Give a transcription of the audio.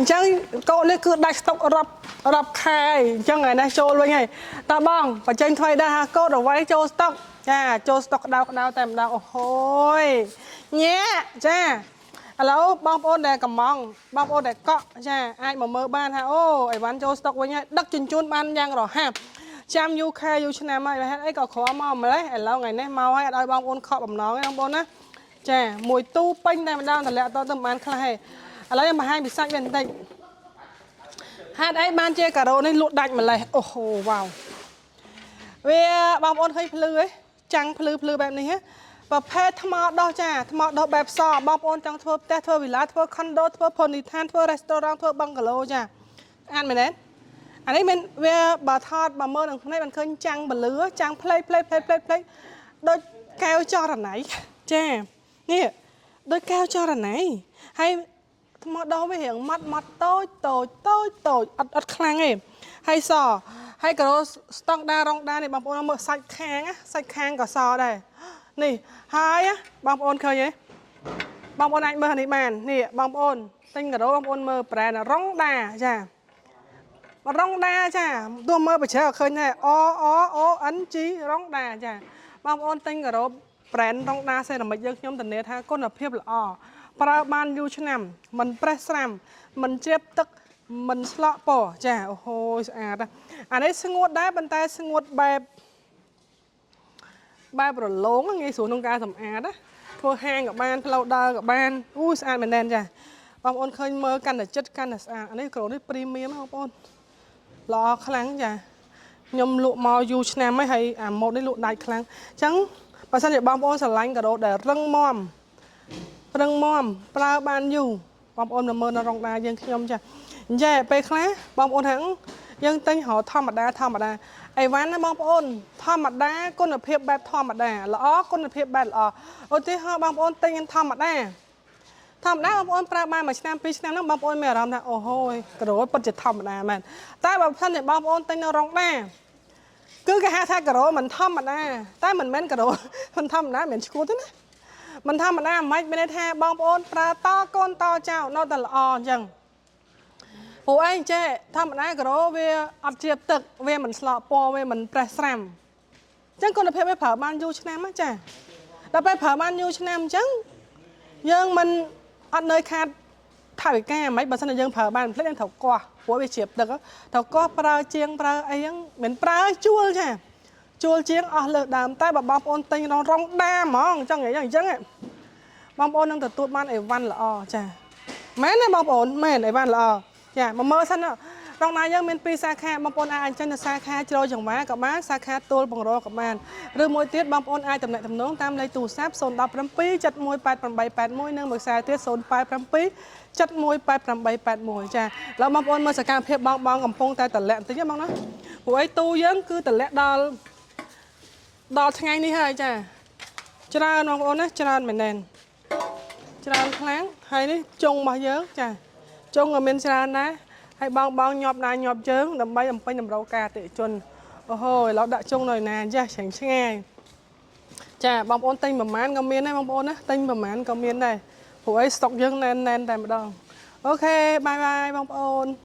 chẳng cậu lấy cứ đặt tốc rập khai chẳng ngày nay show luôn ngay ta bong và tranh thuê đa cậu đầu váy show stock cha show stock đau tèm đau ôi nhé cha alo bong ôn để cầm mong bong ôn để cọ cha ai mà mơ ban ha ô ai bán show stock với nhá đất chun chun ban nhang rồi ha chăm UK Nam ai hết ấy có khó mau mà đấy ai lâu ngày nay mau hay đôi bong ôn cọ bầm nó cái bong ôn á cha mùi tu pin này mà đau thật lẹ to tầm ăn khai lấy mà hai bị sai bên đây hai ấy ban chia cà rô này lụt đạch mà lại oh wow về bong ôn hơi phư ấy trắng phư bên này hết và phe tham đo cha tham đo bẹp sò bong ôn trong thua te thua vì lá thua condo thua ponytan thua restaurant thua bungalow cha ăn mày đấy anh ấy mình về bà thọt bà mơ đằng này bạn khơi trắng bà lứa trắng play đôi keo cho thằng này cha nè đôi keo cho thằng này hay mà đâu mới hiện mặt tôi ớt khang ấy hay sò hay cái stock đa rong đa này bằng ôn mở sạch khang cả sò đây nè hai á bằng ôn khơi vậy bằng ôn anh mơ này bàn nè bằng ôn tinh cái đó bằng ôn mơ bè là rong đa chà mà rong đa chà tôi mơ phải chơi khơi này ó ấn chí rong đa chà bằng ôn tinh cái đó bè rong đa sẽ là mấy dân nhóm tình nè ha con là phép là para ban duឆ្នាំមិនប្រេះស្រាំមិនជ្រាបទឹកមិនស្លក់ពណ៌ចាអូហូស្អាតអានេះស្ងួតដែរប៉ុន្តែស្ងួតបែបរលោងងាយស្រួលក្នុងការសម្អាតណាធ្វើហាងក៏បានផ្លូវដើរក៏បានអូស្អាតមែនទែនចាបងប្អូនឃើញមើលកាន់តែចិត្តកាន់តែស្អាតអានេះក្រូនេះព្រីមៀមបងប្អូនល្អខ្លាំងចាខ្ញុំលក់មកយូរឆ្នាំហើយអាម៉ូតនេះលក់ដាច់ខ្លាំងអញ្ចឹងបើសិនជាបងប្អូនស្រឡាញ់កាដូដែលរឹងមាំប្រើបានយូរបងប្អូនមើលនៅរងដាយើងខ្ញុំចាអញ្ចឹងពេលខ្លះបងប្អូនថាយើងទិញរហធម្មតាអីវ៉ាន់ណាបងប្អូនធម្មតាគុណភាពបែបធម្មតាល្អគុណភាពបែបល្អឧទាហរណ៍បងប្អូនទិញធម្មតាបងប្អូនប្រើបានមួយឆ្នាំពីរឆ្នាំហ្នឹងបងប្អូនមានអារម្មណ៍ថាអូហូយក្រូពិតជាធម្មតាមែនតែបើមិនទេបងប្អូនទិញនៅរងដាគឺគេហៅថាក្រូមិនធម្មតាតែមិនមែនក្រូមិនធម្មតាមិនឈ្គួតទេណាមិនធម្មតាមិនមែនថាបងប្អូនប្រើតកូនតចៅនៅតែល្អអញ្ចឹងពួកឯងចេះធម្មតាក្រូវាអត់ជាទឹកវាមិនស្លក់ពណ៌វាមិនប្រេះស្រាំអញ្ចឹងគុណភាពវាប្រើបានយូរឆ្នាំណាចាដល់ពេលប្រើបានយូរឆ្នាំអញ្ចឹងយើងមិនអត់នៅខាតថវិកាមិនបើសិនជាយើងប្រើបានផ្លេចយើងត្រូវកោះព្រោះវាជ្រាបទឹកត្រូវកោះប្រើជាងប្រើអីហ្នឹងមិនប្រើជួលចាជួលជាងអស់លើដើមតែបើបងប្អូនទិញរងដាហ្មងអញ្ចឹងបងប្អូននឹងទទួលបានអីវ៉ាន់ល្អចាមែនទេបងប្អូនមែនអីវ៉ាន់ល្អចាមកមើលសិនរងណាយើងមាន2សាខាបងប្អូនអាចអញ្ចឹងទៅសាខាជ្រោយចង្វាក៏បានសាខាទួលបង្រក៏បានឬមួយទៀតបងប្អូនអាចតំណែងតំណងតាមលេខទូរស័ព្ទ017 718881និងមួយខ្សែទៀត087 718881ចាឥឡូវបងប្អូនមើលសកម្មភាពបងកំពុងតែតម្លាក់បន្តិចបងណាព្រោះអីទូយើងគឺតម្លាក់ដល់ថ្ងៃនេះហើយចាច្រើនបងប្អូនណាច្រើនមែនទេច្រើនខ្លាំងហើយនេះចុងរបស់យើងចាចុងក៏មានច្រើនដែរហើយបងញាប់ណាញាប់ជើងដើម្បីអំពេញតម្រូវការអតិថិជនអូហូឥឡូវដាក់ចុងនៅណាចាឆ្ងាយចាបងប្អូនទិញប្រមាណក៏មានដែរបងប្អូនណាទិញប្រមាណក៏មានដែរព្រោះអីស្តុកយើងណែនតែម្ដងអូខេបាយបងប្អូន